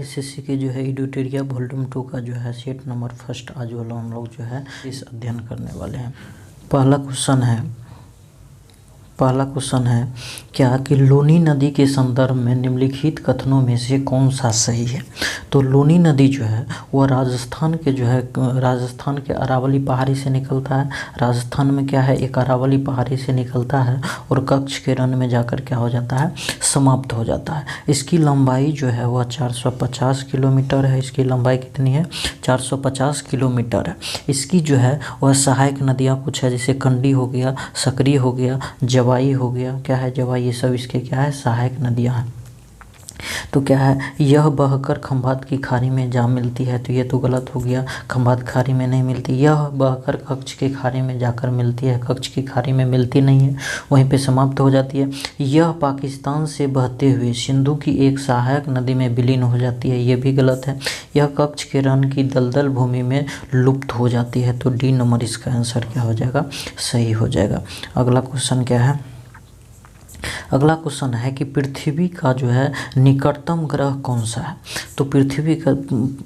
SSC के जो है एडिटोरिया वॉल्यूम 2 का जो है सेट नंबर फर्स्ट आज वाला हम लोग जो है इस अध्ययन करने वाले हैं। पहला क्वेश्चन है क्या कि लूनी नदी के संदर्भ में निम्नलिखित कथनों में से कौन सा सही है। तो लूनी नदी जो है वह राजस्थान के अरावली पहाड़ी से निकलता है। राजस्थान में क्या है, एक अरावली पहाड़ी से निकलता है और कच्छ के रण में जाकर क्या हो जाता है, समाप्त हो जाता है। इसकी लंबाई जो है वह 450 किलोमीटर है। इसकी लंबाई कितनी है, 450 किलोमीटर है। इसकी जो है वह सहायक नदियाँ कुछ है, जैसे कंडी हो गया, सकरी हो गया, जवाई हो गया, क्या है जवाई, ये सब इसके क्या है, सहायक नदियां हैं। तो क्या है, यह बहकर खंभात की खाड़ी में जा मिलती है। तो ये तो गलत हो गया, खंभात खाड़ी में नहीं मिलती। यह बहकर कच्छ की खाड़ी में जाकर मिलती है, कच्छ की खाड़ी में मिलती नहीं है, वहीं पे समाप्त हो जाती है। यह पाकिस्तान से बहते हुए सिंधु की एक सहायक नदी में विलीन हो जाती है, ये भी गलत है। यह कच्छ के रण की दलदल भूमि में लुप्त हो जाती है। तो डी नंबर इसका आंसर क्या हो जाएगा, सही हो जाएगा। अगला क्वेश्चन क्या है, अगला क्वेश्चन है कि पृथ्वी का जो है निकटतम ग्रह कौन सा है। तो पृथ्वी का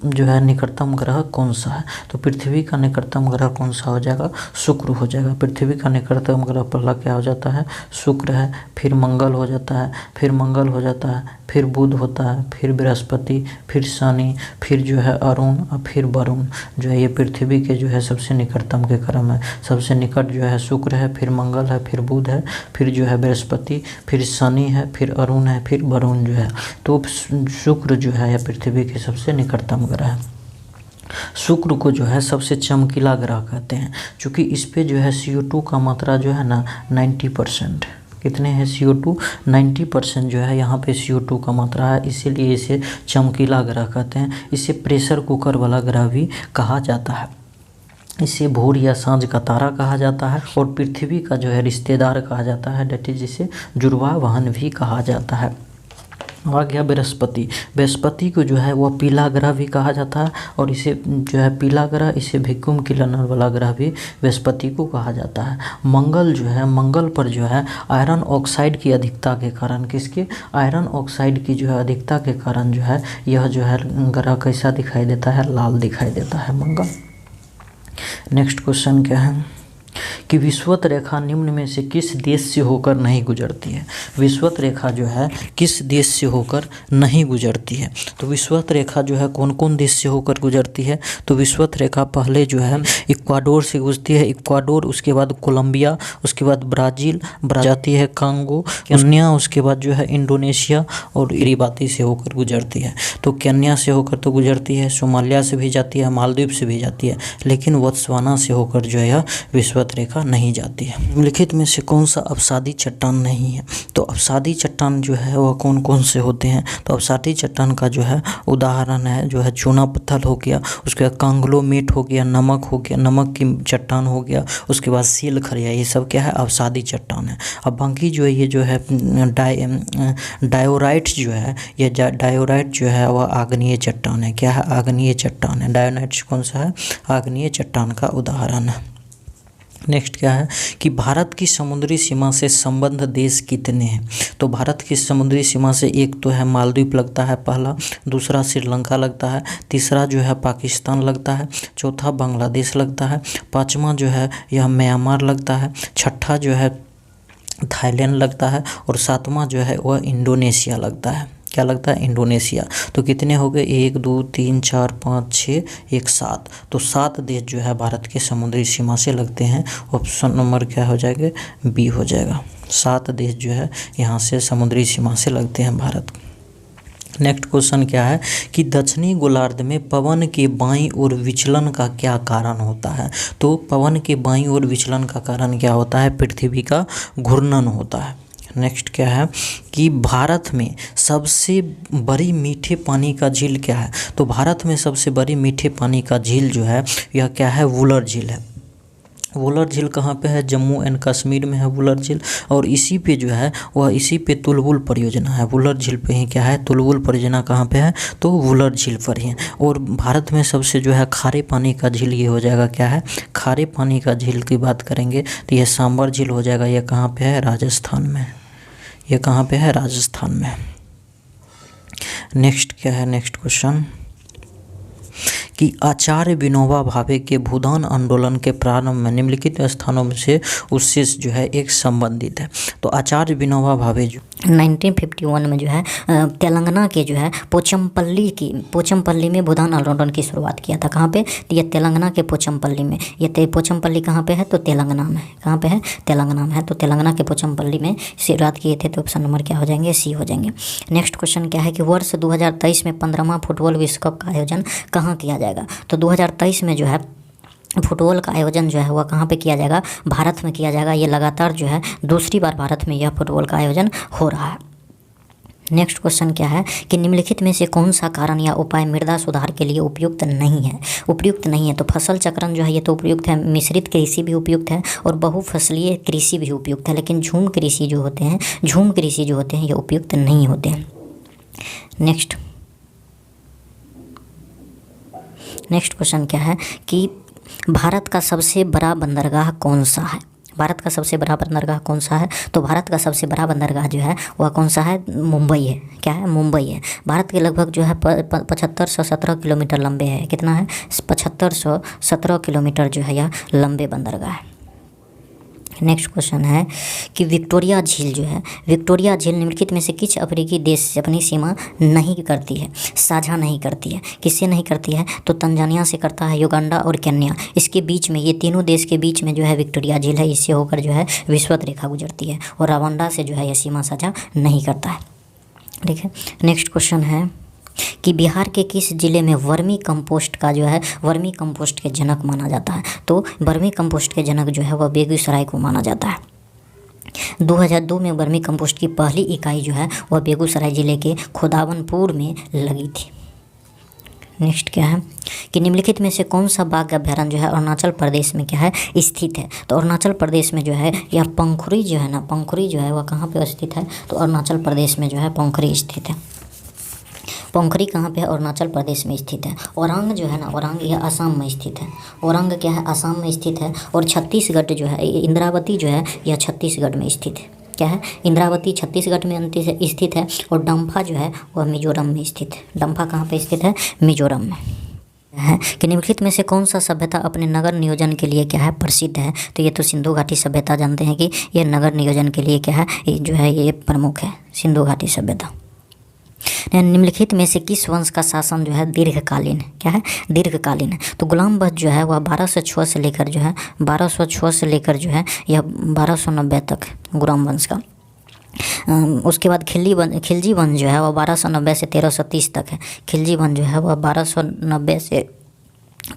जो है निकटतम ग्रह कौन सा है, तो पृथ्वी का निकटतम ग्रह कौन सा हो जाएगा, शुक्र हो जाएगा। पृथ्वी का निकटतम ग्रह पहला क्या हो जाता है, शुक्र है, फिर मंगल हो जाता है, फिर मंगल हो जाता है, फिर बुध होता है, फिर बृहस्पति, फिर शनि, फिर जो है अरुण और फिर वरुण। जो है ये पृथ्वी के जो है सबसे निकटतम के क्रम है। सबसे निकट जो है शुक्र है, फिर मंगल है, फिर बुध है, फिर जो है बृहस्पति, फिर शनि है, फिर अरुण है, फिर वरुण जो है। तो शुक्र जो है यह पृथ्वी के सबसे निकटतम ग्रह है। शुक्र को जो है सबसे चमकीला ग्रह कहते हैं, क्योंकि इस पे जो है CO2 का मात्रा जो है ना 90%, कितने हैं CO2, 90% जो है यहाँ पे CO2 का मात्रा है, इसीलिए इसे चमकीला ग्रह कहते हैं। इसे प्रेशर कुकर वाला ग्रह भी कहा जाता है। इसे भोर या सांझ का तारा कहा जाता है और पृथ्वी का जो है रिश्तेदार कहा जाता है, डेट इज जिसे जुड़वा वाहन भी कहा जाता है। आ गया बृहस्पति। बृहस्पति को जो है वह पीला ग्रह भी कहा जाता है और इसे जो है पीला ग्रह, इसे वैक्यूम क्लीनर वाला ग्रह भी बृहस्पति को कहा जाता है। मंगल जो है, मंगल पर जो है आयरन ऑक्साइड की अधिकता के कारण, किसके, आयरन ऑक्साइड की जो है अधिकता के कारण जो है यह जो है ग्रह कैसा दिखाई देता है, लाल दिखाई देता है मंगल। नेक्स्ट क्वेश्चन क्या है कि विषुवत रेखा निम्न में से किस देश से होकर नहीं गुजरती है। विषुवत रेखा जो है किस देश से होकर नहीं गुजरती है। तो विषुवत रेखा जो है कौन कौन देश से होकर गुजरती है। तो विषुवत रेखा पहले जो है इक्वाडोर से गुजरती है, इक्वाडोर, उसके बाद कोलंबिया, उसके बाद ब्राज़ील, जाती है कांगो, केन्या, उसके बाद जो है इंडोनेशिया और किरिबाती से होकर गुजरती है। तो केन्या से होकर तो गुजरती है, सोमालिया से भी जाती है, मालदीव से भी जाती है, लेकिन बोत्सवाना से होकर जो है विषुवत रेखा नहीं जाती है। निम्नलिखित में से कौन सा अवसादी चट्टान नहीं है। तो अवसादी चट्टान जो है वह कौन कौन से होते हैं। तो अवसादी चट्टान का जो है उदाहरण है जो है चूना पत्थर हो गया, उसके बाद कांग्लोमेट हो गया, नमक हो गया, नमक की चट्टान हो गया, उसके बाद सील खरिया, ये सब क्या है, अवसादी चट्टान है। अब बाकी जो है ये जो है डायोराइट जो है, ये डायोराइट जो है वह आग्नेय चट्टान है। क्या है, आग्नेय चट्टान है। डायोराइट कौन सा है, आग्नेय चट्टान का उदाहरण है। नेक्स्ट क्या है कि भारत की समुद्री सीमा से संबद्ध देश कितने हैं। तो भारत की समुद्री सीमा से एक तो है मालदीव लगता है पहला, दूसरा श्रीलंका लगता है, तीसरा जो है पाकिस्तान लगता है, चौथा बांग्लादेश लगता है, पांचवा जो है यह म्यांमार लगता है, छठा जो है थाईलैंड लगता है और सातवां जो है वह इंडोनेशिया लगता है। क्या लगता है, इंडोनेशिया। तो कितने हो गए, 1 2 3 4 5 6 1 7। तो 7 देश जो है भारत के समुद्री सीमा से लगते हैं। ऑप्शन नंबर क्या हो जाएगा, बी हो जाएगा। 7 देश जो है यहाँ से समुद्री सीमा से लगते हैं भारत। नेक्स्ट क्वेश्चन क्या है कि दक्षिणी गोलार्ध में पवन के बाईं ओर विचलन का क्या कारण होता है। तो पवन के बाईं ओर विचलन का कारण क्या होता है, पृथ्वी का घूर्णन होता है। नेक्स्ट क्या है कि भारत में सबसे बड़ी मीठे पानी का झील क्या है। तो भारत में सबसे बड़ी मीठे पानी का झील जो है यह क्या है, वुलर झील है। वुलर झील कहाँ पे है, जम्मू एंड कश्मीर में है वुलर झील। और इसी पे जो है वह इसी पे तुलबुल परियोजना है। वुलर झील पे ही क्या है, तुलबुल परियोजना कहाँ पे है, तो वुलर झील पर ही है। और भारत में सबसे जो है खारे पानी का झील ये हो जाएगा, क्या है, खारे पानी का झील की बात करेंगे तो यह सांबर झील हो जाएगा। यह कहाँ पे है, राजस्थान में। यह कहाँ पे है, राजस्थान में। नेक्स्ट क्या है, नेक्स्ट क्वेश्चन कि आचार्य विनोबा भावे के भूदान आंदोलन के प्रारंभ में निम्नलिखित स्थानों में से उससे जो है एक संबंधित है। तो आचार्य विनोबा भावे जो 1951 में जो है तेलंगाना के जो है पोचमपल्ली में भूदान आंदोलन की शुरुआत किया था। कहाँ पे? तो ये तेलंगाना के पोचमपल्ली में। ये पोचमपल्ली कहाँ पे है? तो तेलंगाना में। कहाँ पे है? तेलंगाना में है। तो तेलंगाना के पोचमपल्ली में शुरुआत किए थे। तो ऑप्शन नंबर क्या हो जाएंगे? सी हो जाएंगे। नेक्स्ट क्वेश्चन क्या है कि वर्ष 2023 में 15वां फुटबॉल विश्व कप का आयोजन कहाँ किया जाएगा? तो 2023 में जो है फुटबॉल का आयोजन जो है वह कहाँ पे किया जाएगा? भारत में किया जाएगा। ये लगातार जो है दूसरी बार भारत में यह फुटबॉल का आयोजन हो रहा है। नेक्स्ट क्वेश्चन क्या है कि निम्नलिखित में से कौन सा कारण या उपाय मृदा सुधार के लिए उपयुक्त नहीं है? उपयुक्त नहीं है तो फसल चक्रण जो है ये तो उपयुक्त है, मिश्रित कृषि भी उपयुक्त है और बहुफसलीय कृषि भी उपयुक्त है, लेकिन झूम कृषि जो होते हैं ये उपयुक्त नहीं होते हैं। नेक्स्ट क्वेश्चन क्या है कि भारत का सबसे बड़ा बंदरगाह कौन सा है? भारत का सबसे बड़ा बंदरगाह कौन सा है? तो भारत का सबसे बड़ा बंदरगाह जो है वह कौन सा है? मुंबई है। क्या है? मुंबई है। भारत के लगभग जो है 7517 किलोमीटर लंबे है। कितना है? 7517 किलोमीटर जो है यह लंबे बंदरगाह है। नेक्स्ट क्वेश्चन है कि विक्टोरिया झील निम्नलिखित में से किस अफ्रीकी देश से अपनी सीमा नहीं करती है, साझा नहीं करती है? किससे नहीं करती है? तो तंजानिया से करता है, युगांडा और केन्या। इसके बीच में, ये तीनों देश के बीच में जो है विक्टोरिया झील है। इससे होकर जो है विषुवत रेखा गुजरती है और रवांडा से जो है यह सीमा साझा नहीं करता है। ठीक है। नेक्स्ट क्वेश्चन है कि बिहार के किस जिले में वर्मी कंपोस्ट के जनक माना जाता है? तो वर्मी कंपोस्ट के जनक जो है वह बेगूसराय को माना जाता है। 2002 में वर्मी कंपोस्ट की पहली इकाई जो है वह बेगूसराय जिले के खोदावनपुर में लगी थी। नेक्स्ट क्या है कि निम्नलिखित में से कौन सा बाघ अभयारण्य जो है अरुणाचल प्रदेश में क्या है? स्थित है। तो अरुणाचल प्रदेश में जो है यह पंखुरी जो है वह कहाँ पे स्थित है? तो अरुणाचल प्रदेश में जो है पंखुरी स्थित है। पोखरी कहाँ पे है? अरुणाचल प्रदेश में स्थित है। औरंग जो है ना, औरंग यह असम में स्थित है। औरंग क्या है? असम में स्थित है। और छत्तीसगढ़ जो है, इंद्रावती जो है यह छत्तीसगढ़ में स्थित है। क्या है? इंद्रावती छत्तीसगढ़ में स्थित है। और डम्फा जो है वह मिजोरम में स्थित है। डम्फा कहाँ पे स्थित है? मिजोरम में है। कि निम्नलिखित में से कौन सा सभ्यता अपने नगर नियोजन के लिए क्या है? प्रसिद्ध है। तो ये तो सिंधु घाटी सभ्यता जानते हैं कि ये नगर नियोजन के लिए क्या है? जो है ये प्रमुख है, सिंधु घाटी सभ्यता। निम्नलिखित में से किस वंश का शासन जो है दीर्घकालीन है? क्या है? दीर्घकालीन है। तो गुलाम बख्श जो है वह 1206 से लेकर जो है यह 1290 तक गुलाम वंश का। उसके बाद खिलजी वंश जो है वह 1290 से 1330 तक है। खिलजी वंश जो है वह 1290 से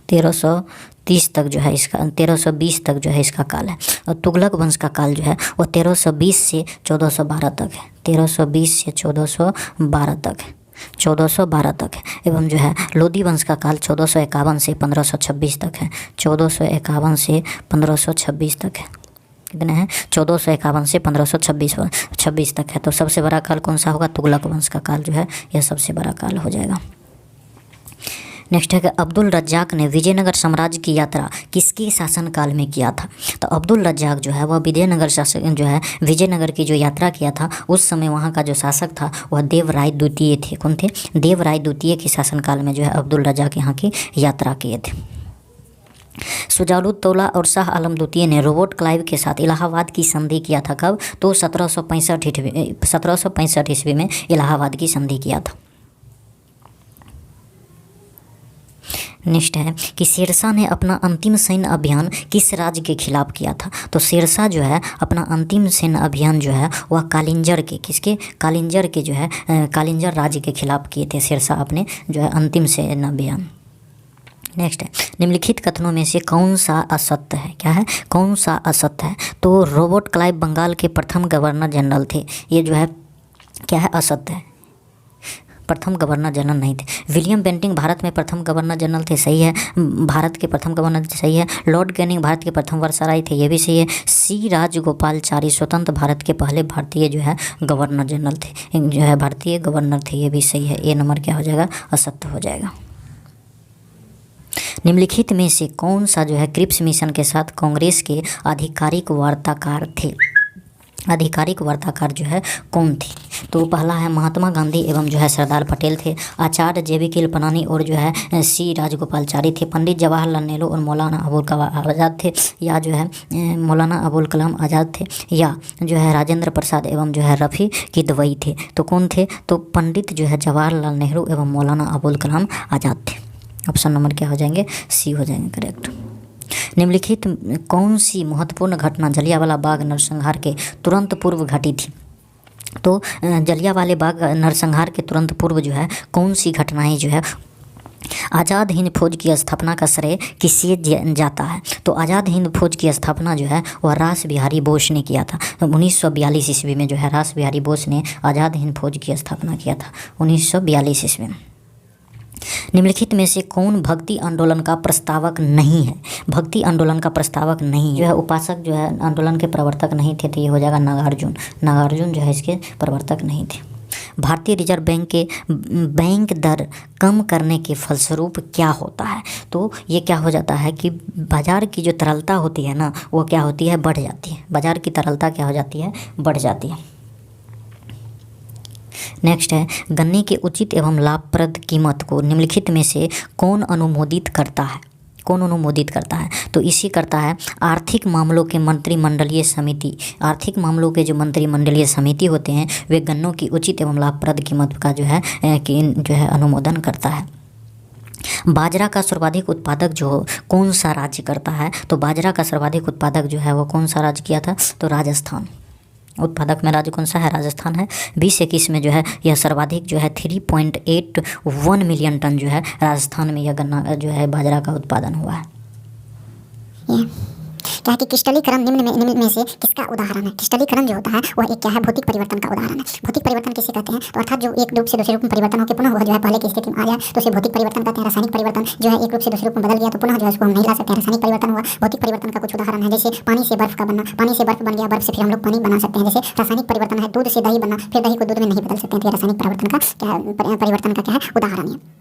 1330 तक जो है इसका, 1320 तक जो है इसका काल है। और तुगलक वंश का काल जो है वह 1320 से 1412 तक है। 1320 से 1412 तक है। 1412 तक है। एवं जो है लोधी वंश का काल 1451 से 1526 तक है। 1451 से 1526 तक है। कितने हैं? 1451 से 1526 तक है। तो सबसे बड़ा काल कौन सा होगा? तुगलक वंश का काल जो है यह सबसे बड़ा काल हो जाएगा। नेक्स्ट है कि अब्दुल रज्जाक ने विजयनगर साम्राज्य की यात्रा किसके शासनकाल में किया था? तो अब्दुल रज्जाक जो है वह विजयनगर की जो यात्रा किया था उस समय वहाँ का जो शासक था वह देवराय द्वितीय थे। कौन थे? देवराय द्वितीय के शासनकाल में जो है अब्दुल रज्जाक यहाँ की यात्रा किए थे। शुजाउद्दौला और शाह आलम द्वितीय ने रॉबर्ट क्लाइव के साथ इलाहाबाद की संधि किया था। कब? तो 1765 ईस्वी में इलाहाबाद की संधि किया था। नेक्स्ट है कि शेरशाह ने अपना अंतिम सैन्य अभियान किस राज्य के खिलाफ किया था? तो शेरशाह जो है अपना अंतिम सैन्य अभियान जो है वह कालिंजर राज्य के खिलाफ किए थे शेरशाह अपने जो है अंतिम सैन्य अभियान। नेक्स्ट है निम्नलिखित कथनों में से कौन सा असत्य है? क्या है? कौन सा असत्य है? तो रॉबर्ट क्लाइव बंगाल के प्रथम गवर्नर जनरल थे। ये जो है क्या है? असत्य है। प्रथम गवर्नर जनरल नहीं थे। विलियम बेंटिंक भारत में प्रथम गवर्नर जनरल थे। सही है। भारत के प्रथम गवर्नर सही है। लॉर्ड कैनिंग भारत के प्रथम वायसराय थे। ये भी सही है। सी राजगोपालचारी स्वतंत्र भारत के पहले भारतीय जो है गवर्नर जनरल थे, जो है भारतीय गवर्नर थे। ये भी सही है। ए नंबर क्या हो जाएगा? असत्य हो जाएगा। निम्नलिखित में से कौन सा जो है क्रिप्स मिशन के साथ कांग्रेस के आधिकारिक वार्ताकार थे? आधिकारिक वार्ताकार जो है कौन थे? तो पहला है महात्मा गांधी एवं जो है सरदार पटेल थे। आचार्य JB कृपलानी और जो है C राजगोपालचारी थे। पंडित जवाहरलाल नेहरू और मौलाना अबुल कलाम आज़ाद थे, या जो है मौलाना अबुल कलाम आज़ाद थे, या जो है राजेंद्र प्रसाद एवं जो है रफ़ी किदवई थे। तो कौन थे? तो पंडित जो है जवाहरलाल नेहरू एवं मौलाना अबुल कलाम आज़ाद थे। ऑप्शन नंबर क्या हो जाएंगे? C हो जाएंगे करेक्ट। निम्नलिखित कौन सी महत्वपूर्ण घटना जलियांवाला बाग नरसंहार के तुरंत पूर्व घटी थी? तो जलियांवाला बाग नरसंहार के तुरंत पूर्व जो है कौन सी घटनाएं जो है आज़ाद हिंद फौज की स्थापना का श्रेय किसे जाता है? तो आज़ाद हिंद फौज की स्थापना जो है वह रास बिहारी बोस ने किया था। 1942 ईस्वी में जो है रास बिहारी बोस ने आज़ाद हिंद फौज की स्थापना किया था 1942 ईस्वी में। निम्नलिखित में से कौन भक्ति आंदोलन का प्रस्तावक नहीं है? भक्ति आंदोलन का प्रस्तावक नहीं जो है, उपासक जो है आंदोलन के प्रवर्तक नहीं थे, तो ये हो जाएगा नागार्जुन। नागार्जुन जो है इसके प्रवर्तक नहीं थे। भारतीय रिजर्व बैंक के बैंक दर कम करने के फलस्वरूप क्या होता है? तो ये क्या हो जाता है कि बाज़ार की जो तरलता होती है ना, वो क्या होती है? बढ़ जाती है। बाज़ार की तरलता क्या हो जाती है? बढ़ जाती है। नेक्स्ट है गन्ने के उचित एवं लाभप्रद कीमत को निम्नलिखित में से कौन अनुमोदित करता है? कौन अनुमोदित करता है? तो इसी करता है आर्थिक मामलों के मंत्रिमंडलीय समिति। आर्थिक मामलों के जो मंत्रिमंडलीय समिति होते हैं वे गन्नों की उचित एवं लाभप्रद कीमत का जो है अनुमोदन करता है। बाजरा का सर्वाधिक उत्पादक जो कौन सा राज्य करता है? तो बाजरा का सर्वाधिक उत्पादक जो है वो कौन सा राज्य किया था? तो राजस्थान। उत्पादक में राज्य कौन सा है? राजस्थान है। 2021 में जो है यह सर्वाधिक जो है 3.81 मिलियन टन जो है राजस्थान में यह गन्ना जो है बाजरा का उत्पादन हुआ है। क्या है कि क्रिस्टलीकरण निम्न में से किसका उदाहरण है? क्रिस्टलीकरण जो होता है वह एक क्या है? भौतिक परिवर्तन का उदाहरण है। भौतिक परिवर्तन किसे कहते हैं? तो अर्थात जो एक रूप से दूसरे रूप में परिवर्तन होकर पुनः वह जो है पहले की स्थिति में आ जाए तो उसे भौतिक परिवर्तन कहते हैं। रासायनिक परिवर्तन जो है एक रूप से दूसरे रूप में बदल गया तो पुनः जो है उसको हम नहीं ला सकते हैं, रासायनिक परिवर्तन हुआ। भौतिक परिवर्तन का कुछ उदाहरण है जैसे पानी से बर्फ का बनना, पानी से बर्फ बन गया, बर्फ से फिर हम लोग पानी बना सकते हैं। जैसे रासायनिक परिवर्तन है दूध से दही बनना, फिर दही को दूध में नहीं बदल सकते हैं, तो रासायनिक परिवर्तन का क्या है? परिवर्तन का क्या है? उदाहरण है।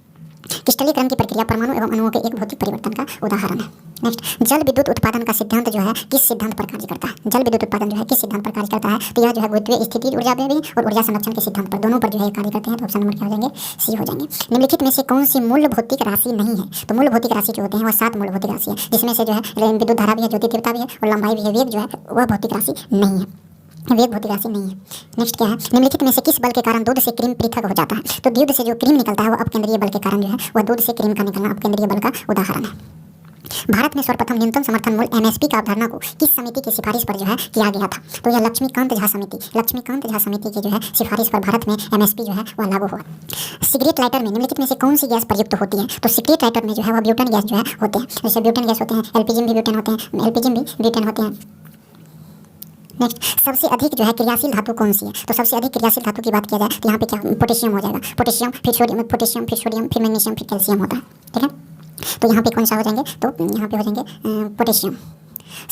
क्रिस्टलीकरण की प्रक्रिया परमाणु एवं अणुओं के एक भौतिक परिवर्तन का उदाहरण है। नेक्स्ट जल विद्युत उत्पादन का सिद्धांत जो है किस सिद्धांत पर कार्य करता है? जल विद्युत उत्पादन जो है किस सिद्धांत पर कार्य करता है? तो यह जो है गुरुत्वीय स्थिति ऊर्जा में भी और ऊर्जा संरक्षण के सिद्धांत पर, दोनों पर जो है कार्य करते हैं। तो ऑप्शन नंबर क्या हो जाएंगे? C हो जाएंगे। निम्नलिखित में से कौन सी मूल भौतिक राशि नहीं है? तो मूल भौतिक राशि जो होते हैं वह 7 मूल भौतिक राशि है, जिसमें से जो है विद्युत धारा भी है, ज्योति तीव्रता भी है और लंबाई भी है। वेग जो है वह भौतिक राशि नहीं है, वेग भौतिक राशि नहीं है। नेक्स्ट क्या है? निम्नलिखित में से किस बल के कारण दूध से क्रीम पृथक हो जाता है? तो दूध से जो क्रीम निकलता है वह अपकेंद्रीय बल के कारण जो है वह दूध से क्रीम का निकलना अपकेंद्रीय बल का उदाहरण है। भारत में सर्वप्रथम न्यूनतम समर्थन मूल्य MSP का अवधारणा को किस समिति की सिफारिश पर जो है किया गया था? तो यह लक्ष्मीकांत झा समिति की जो है सिफारिश पर भारत में MSP जो है वह लागू हुआ। सिगरेट लाइटर में निम्नलिखित में से कौन सी गैस प्रयुक्त होती है? तो सिगरेट लाइटर में जो है वह ब्यूटेन गैस जो है होते हैं। जैसे ब्यूटेन गैस होते हैं, LPG भी ब्यूटेन होते हैं, LPG भी ब्यूटेन होते हैं। नेक्स्ट सबसे अधिक जो है क्रियाशील धातु कौन सी है? तो सबसे अधिक क्रियाशील धातु की बात किया जाए तो यहाँ पे क्या पोटेशियम हो जाएगा। पोटेशियम फिर मैग्नीशियम फिर कैल्शियम होता है, ठीक है। तो यहाँ पे कौन सा हो जाएंगे? तो यहाँ पे हो जाएंगे पोटेशियम।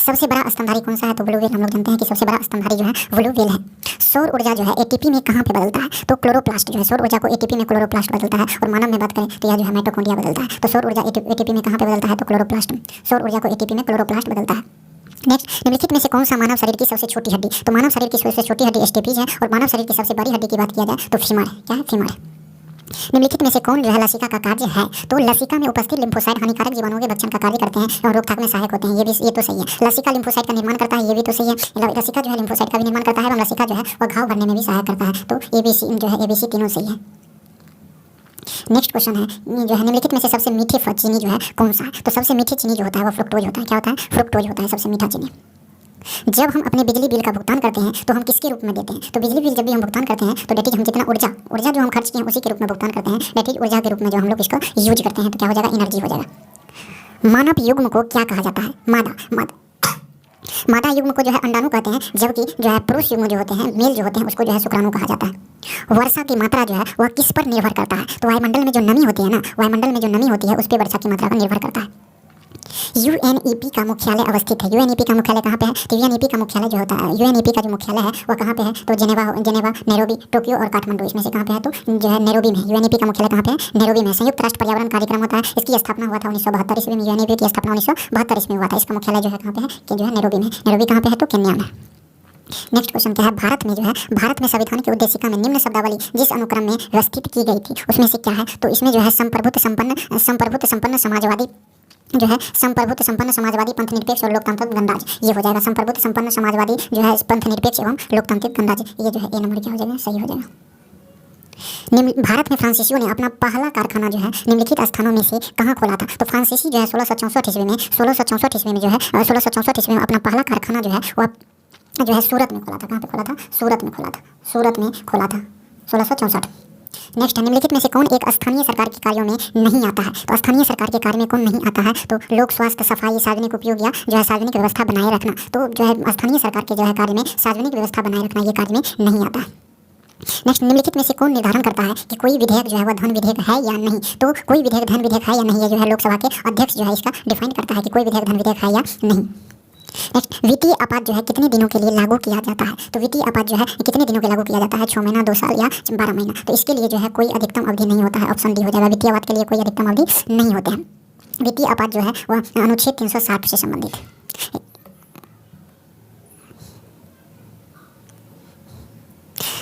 सबसे बड़ा स्तनधारी कौन सा है? तो ब्लू व्हेल। हम लोग जानते हैं कि सबसे बड़ा स्तनधारी जो है ब्लू व्हेल है। सौर ऊर्जा जो है ATP में कहाँ पे बदलता है? तो क्लोरोप्लास्ट जो है सौर ऊर्जा को ATP में क्लोरोप्लास्ट बदलता है। और मानव में बात करें तो यह जो है माइटोकॉन्ड्रिया बदलता है। तो सौर ऊर्जा ATP में कहाँ पे बदलता है? तो क्लोरोप्लास्ट में। सौर ऊर्जा को ATP में क्लोरोप्लास्ट बदलता है। नेक्स्ट निम्नलिखित में से कौन सा मानव शरीर की सबसे छोटी हड्डी? तो मानव शरीर की सबसे छोटी हड्डी स्टेपीज है और मानव शरीर की सबसे बड़ी हड्डी की बात किया जाए तो फीमर है। क्या है? फीमर है। निम्नलिखित में से कौन जो है लसिका का कार्य है? तो लसिका में उपस्थित लिम्फोसाइट हानिकारक जीवाणुओं के भक्षण का कार्य करते हैं और रोकथाम में सहायक होते हैं। ये तो सही है। लसिका लिम्फोसाइट का निर्माण करता है, ये भी तो सही है। लसिका जो है लिम्फोसाइट का भी निर्माण करता है और लसिका जो है वह घाव भरने में भी सहायक करता है। तो ABC तीनों सही है। नेक्स्ट क्वेश्चन है जो है निम्नलिखित में से सबसे मीठी चीनी जो है कौन सा है? तो सबसे मीठी चीनी जो होता है वो फ्रुक्टोज होता है। क्या होता है? फ्रुक्टोज होता है सबसे मीठा चीनी। जब हम अपने बिजली बिल का भुगतान करते हैं तो हम किसके रूप में देते हैं? तो बिजली बिल जब भी हम भुगतान करते हैं तो डेट इज हम जितना ऊर्जा जो हम खर्च किए हैं उसी के रूप में भुगतान करते हैं। डेट इज ऊर्जा के रूप में जो हम लोग इसको यूज करते हैं तो क्या हो जाएगा? एनर्जी हो जाएगा। मानव युग्म को क्या कहा जाता है? मादा युग्म को जो है अंडाणु कहते हैं, जबकि जो है पुरुष युग्म जो होते हैं मेल जो होते हैं उसको जो है शुक्राणु कहा जाता है। वर्षा की मात्रा जो है वह किस पर निर्भर करता है? तो वायुमंडल में जो नमी होती है ना, वायुमंडल में जो नमी होती है उस पर वर्षा की मात्रा पर निर्भर करता है। UNEP का मुख्यालय अवस्थित है। UNEP का मुख्यालय कहाँ पे है? तो UNEP का मुख्यालय जो होता है UNEP का जो मुख्यालय है वह कहाँ पे है? तो जेनेवा, नैरोबी, टोक्यो और काठमांडू, इसमें से कहाँ पे है? तो जो है नैरोबी में। UNEP का मुख्यालय कहाँ पे है? नैरोबी में। संयुक्त राष्ट्र पर्यावरण कार्यक्रम होता है, इसकी स्थापना हुआ था 1972 ईस्वी में। UNEP की स्थापना 1972 ईस्वी में हुआ था। इसका मुख्यालय जो है कहाँ पे है? कि जो है नैरोबी में। नैरोबी कहाँ पे है? तो केन्या में। नेक्स्ट क्वेश्चन क्या है, भारत में संविधान की उद्देशिका में निम्न शब्दावली जिस अनुक्रम में व्यवस्थित की गई थी उसमें से क्या है? तो इसमें जो है संप्रभुत्व संपन्न समाजवादी जो है संप्रभुत्व संपन्न समाजवादी पंथ निरपेक्ष और लोकतांत्रिक गणराज्य, ये हो जाएगा संप्रभुत्व संपन्न समाजवादी जो है पंथ निरपेक्ष एवं लोकतांत्रिक गणराज्य, ये जो है ए नंबर क्या हो जाएगा? सही हो जाएगा। भारत में फ्रांसीसियों ने अपना पहला कारखाना जो है निम्नलिखित स्थानों में से कहाँ खोला था? तो फ्रांसीसी जो है 1664 ईस्वी में जो है 1664 ईस्वी में अपना पहला कारखाना जो है वह जो है सूरत में खोला था। कहाँ पे खोला था? सूरत में खोला था 1664। नेक्स्ट है, निम्नलिखित में से कौन एक स्थानीय सरकार के कार्यों में नहीं आता है? तो स्थानीय सरकार के कार्य में कौन नहीं आता है? तो लोक स्वास्थ्य, सफाई, सार्वजनिक उपयोग या जो है सार्वजनिक व्यवस्था बनाए रखना। तो जो है स्थानीय सरकार के जो है कार्य में सार्वजनिक व्यवस्था बनाए रखना ये कार्य में नहीं आता है। नेक्स्ट, निम्नलिखित में से कौन निर्धारण करता है कि कोई विधेयक जो है वह धन विधेयक है या नहीं? तो कोई विधेयक धन विधेयक है या नहीं, ये जो है लोकसभा के अध्यक्ष जो है इसका डिफाइन करता है कि कोई विधेयक धन विधेयक है या नहीं। नेक्स्ट, वित्तीय आपात जो है कितने दिनों के लिए लागू किया जाता है? तो वित्तीय आपात जो है कितने दिनों के लागू किया जाता है? 6 महीना, 2 साल या 12 महीना। तो इसके लिए जो है कोई अधिकतम अवधि नहीं होता है, ऑप्शन डी हो जाएगा। वित्तीय आपात के लिए कोई अधिकतम अवधि नहीं होते हैं। वित्तीय आपात जो है वह अनुच्छेद 360 से संबंधित है।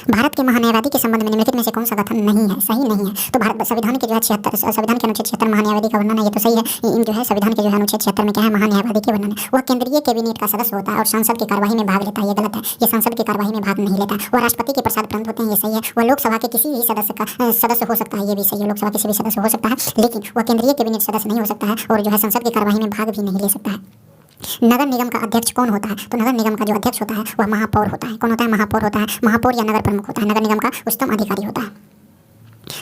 भारत के महान्यायवादी के संबंध में निम्नलिखित में से कौन सा कथन नहीं है? सही नहीं है। तो भारत संविधान के जो है 76 संविधान के अनुच्छेद 76 महान्यायवादी का वर्णन है, ये तो सही है। इन जो है संविधान के जो है अनुच्छेद 76 में क्या है? महान्यायवादी के वर्णन है। वह केंद्रीय कैबिनेट का सदस्य होता है और संसद की कार्यवाही में भाग लेता है, ये गलत है। ये संसद की कार्यवाही में भाग नहीं लेता। वह राष्ट्रपति के प्रसाद प्राप्त होते हैं, ये सही है। वह लोकसभा के किसी भी सदस्य हो सकता है, ये भी सही है। लोकसभा किसी भी सदस्य हो सकता है, लेकिन वह केंद्रीय कैबिनेट सदस्य नहीं हो सकता है और जो है संसद की कार्यवाही में भाग भी नहीं ले सकता है। नगर निगम का अध्यक्ष कौन होता है? तो नगर निगम का जो अध्यक्ष होता है वह महापौर होता है। कौन होता है? महापौर होता है। महापौर या नगर प्रमुख होता है, नगर निगम का उच्चतम अधिकारी होता है।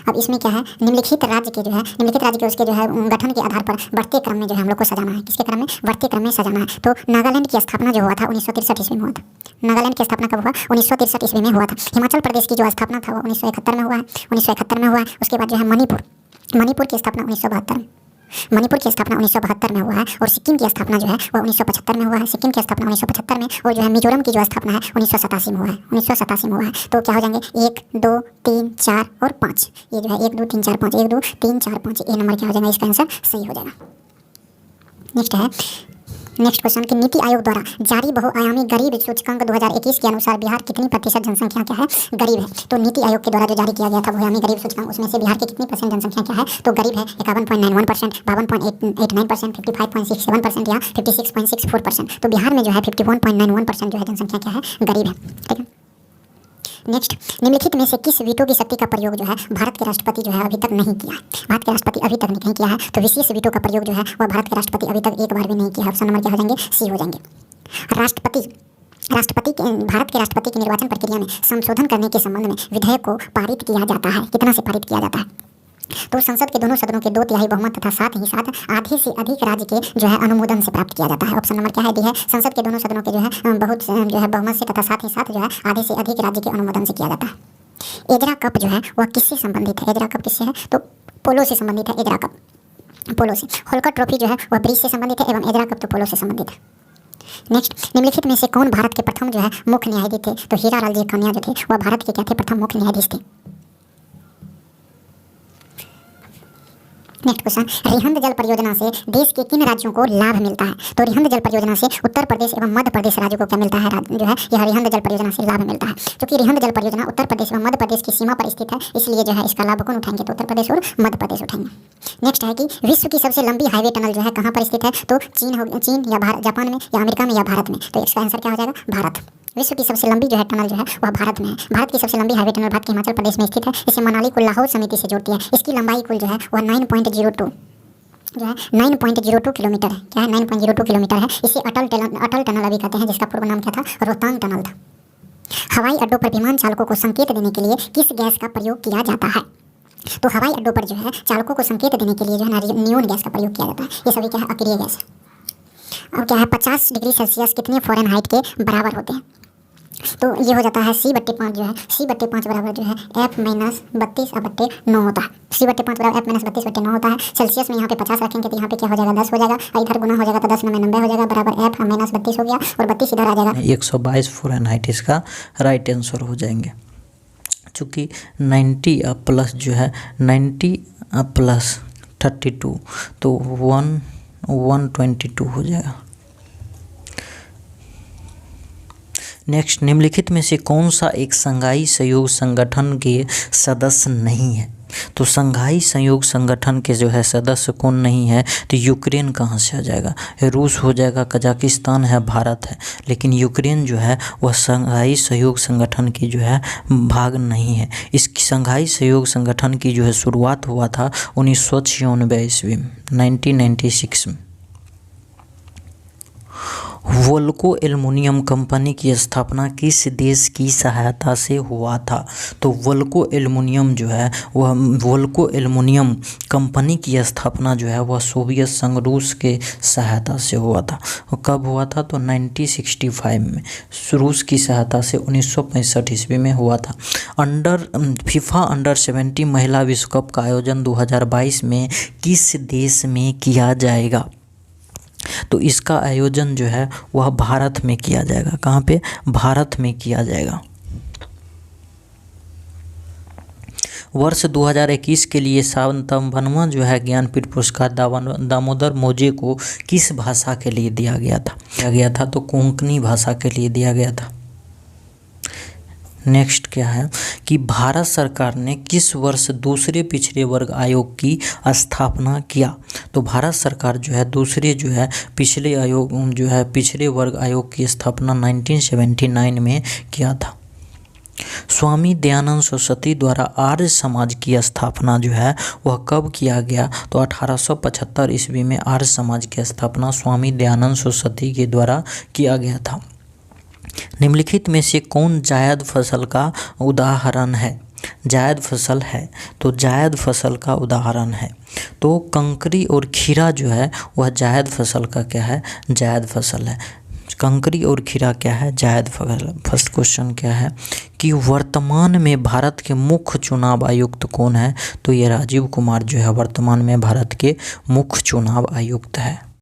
अब इसमें क्या है, निम्नलिखित राज्य के उसके जो है गठन के आधार पर बढ़ते क्रम में जो है हम लोग को सजाना है। किसके क्रम में? बढ़ते क्रम में सजाना है। तो नागालैंड की स्थापना जो हुआ था 1963 ईस्वी में हुआ था। नागालैंड की स्थापना कब हुआ? 1963 ईस्वी में हुआ था। हिमाचल प्रदेश की जो स्थापना था वो 1971 में हुआ है। 1971 में हुआ है। उसके बाद जो है मणिपुर की स्थापना 1972 में। मणिपुर की स्थापना 1972 में हुआ है और सिक्किम की स्थापना जो है वह 1975 में हुआ है। सिक्किम की स्थापना 1975 में और जो है मिजोरम की जो स्थापना है 1987 में हुआ है। 1987 में हुआ है। तो क्या हो जाएंगे? 1 2 3 4 और 5, ये जो है 1 2 3 4 5, 1 2 3 4 5, ये नंबर क्या हो जाएगा? इसका आंसर सही हो जाएगा। नेक्स्ट क्वेश्चन कि नीति आयोग द्वारा जारी बहुआयामी गरीब सूचकांक 2021 के अनुसार बिहार कितनी प्रतिशत जनसंख्या क्या है? गरीब है। तो नीति आयोग के द्वारा जो जारी किया गया था बहुआयामी गरीब सूचकांक, उसमें से बिहार की कितनी % जनसंख्या क्या है? तो गरीब है 51.91%, 52.89%, 55.67% या 56.64%। तो बिहार में जो है 51.91% जो है जनसंख्या क्या है? गरीब है। ठीक है। नेक्स्ट, निम्नलिखित में से किस वीटो की शक्ति का प्रयोग जो है भारत के राष्ट्रपति जो है अभी तक नहीं किया है? भारत के राष्ट्रपति अभी तक नहीं किया है। तो विशेष वीटो का प्रयोग जो है वह भारत के राष्ट्रपति अभी तक एक बार भी नहीं किया है। ऑप्शन नंबर क्या हो जाएंगे? सी हो जाएंगे। भारत के राष्ट्रपति की निर्वाचन प्रक्रिया में संशोधन करने के संबंध में विधेयक को पारित किया जाता है। कितना से पारित किया जाता है? तो संसद के दोनों सदनों के 2/3 बहुमत तथा साथ ही साथ आधे से अधिक राज्य के जो है अनुमोदन से प्राप्त किया जाता है। ऑप्शन नंबर क्या है? डी है। संसद के दोनों सदनों के जो है बहुत जो है बहुमत से तथा साथ ही साथ जो है आधे से अधिक राज्य के अनुमोदन से किया जाता है। एजरा कप जो है वह किससे संबंधित है? एजरा कप किससे है? तो पोलो से संबंधित है। एजरा कप पोलो से। होलकर ट्रॉफी जो है वह ब्रिज से संबंधित है एवं एजरा कप तो पोलो से संबंधित है। नेक्स्ट, निम्नलिखित में से कौन भारत के प्रथम जो है मुख्य न्यायाधीश थे? तो हीरालाल जी कन्या जो थे वह भारत के क्या थे? प्रथम मुख्य न्यायाधीश थे। नेक्स्ट क्वेश्चन, रिहंद जल परियोजना से देश के किन राज्यों को लाभ मिलता है? तो रिहंद जल परियोजना से उत्तर प्रदेश एवं मध्य प्रदेश राज्यों को क्या मिलता है? जो है यह रिहंद जल परियोजना से लाभ मिलता है। क्योंकि रिहंद जल परियोजना उत्तर प्रदेश एवं मध्य प्रदेश की सीमा पर स्थित है, इसलिए जो है इसका लाभ कौन उठाएंगे? तो उत्तर प्रदेश और मध्य प्रदेश उठाएंगे। नेक्स्ट है कि विश्व की सबसे लंबी हाईवे टनल जो है कहाँ पर स्थित है? तो चीन या जापान में या अमेरिका में या भारत में? तो इसका आंसर क्या हो जाएगा? भारत। विश्व की सबसे लंबी जो है टनल जो है वह भारत में है। भारत की सबसे लंबी हाईवे टनल भारत के हिमाचल प्रदेश में स्थित है। इसे मनाली को लाहौल समिति से जोड़ती है। इसकी लंबाई कुल जो है वह 9.02 जो है 9.02 किलोमीटर है। क्या है? 9.02 किलोमीटर है। इसे अटल टनल अभी कहते हैं, जिसका पूर्व नाम क्या था? रोहतांग टनल था। हवाई अड्डों पर विमान चालकों को संकेत देने के लिए किस गैस का प्रयोग किया जाता है? तो हवाई अड्डों पर जो है चालकों को संकेत देने के लिए जो है नियोन गैस का प्रयोग किया जाता है। ये सभी क्या है? अक्रिय गैस। अब क्या है? 50 डिग्री सेल्सियस कितने फ़ारेनहाइट के बराबर होते हैं? तो ये हो जाता है C/5 जो है C/5 बराबर जो है F-32/9 होता है। C/5 बराबर F-32/9 होता है। सेल्सियस में यहाँ पे 50 रखेंगे तो यहाँ पे क्या हो जाएगा? 10 हो जाएगा। इधर गुना हो जाएगा तो 10 में 90 हो जाएगा बराबर F-32 हो गया और 32 इधर आ जाएगा। 122 फ़ारेनहाइट इसका राइट आंसर हो जाएंगे। चूँकि 90 प्लस जो है 90 प्लस 32 तो 122 हो जाएगा। नेक्स्ट, निम्नलिखित में से कौन सा एक संघाई सहयोग संगठन के सदस्य नहीं है? तो संघाई सहयोग संगठन के जो है सदस्य कौन नहीं है? तो यूक्रेन कहाँ से आ जाएगा? रूस हो जाएगा, कजाकिस्तान है, भारत है, लेकिन यूक्रेन जो है वह संघाई सहयोग संगठन की जो है भाग नहीं है। इस संघाई सहयोग संगठन की जो है शुरुआत हुआ था 1996 ईस्वी में, 1996 में। वोल्को एल्युमिनियम कंपनी की स्थापना किस देश की सहायता से हुआ था? तो वोल्को एल्युमिनियम जो है वह वोल्को एल्युमिनियम कंपनी की स्थापना जो है वह सोवियत संघ रूस के सहायता से हुआ था। कब हुआ था? तो 1965 में रूस की सहायता से 1965 ईस्वी में हुआ था। फीफा अंडर 17 महिला विश्व कप का आयोजन 2022 में किस देश में किया जाएगा? तो इसका आयोजन जो है वह भारत में किया जाएगा। कहाँ पे? भारत में किया जाएगा। वर्ष 2021 के लिए 57वां जो है ज्ञानपीठ पुरस्कार दामोदर मोजे को किस भाषा के लिए दिया गया था? तो कोंकणी भाषा के लिए दिया गया था। नेक्स्ट क्या है कि भारत सरकार ने किस वर्ष दूसरे पिछड़े वर्ग आयोग की स्थापना किया? तो भारत सरकार जो है दूसरे जो है पिछड़े वर्ग आयोग की स्थापना 1979 में किया था। स्वामी दयानंद सरस्वती द्वारा आर्य समाज की स्थापना जो है वह कब किया गया? तो 1875 ईस्वी में आर्य समाज की स्थापना स्वामी दयानंद सरस्वती के द्वारा किया गया था। निम्नलिखित में से कौन जायद फसल का उदाहरण है? जायद फसल है, तो जायद फसल का उदाहरण है तो कंकरी और खीरा जो है वह जायद फसल का क्या है? जायद फसल है। कंकरी और खीरा क्या है? जायद फसल। फर्स्ट क्वेश्चन क्या है कि वर्तमान में भारत के मुख्य चुनाव आयुक्त कौन है? तो ये राजीव कुमार जो है वर्तमान में भारत के मुख्य चुनाव आयुक्त है।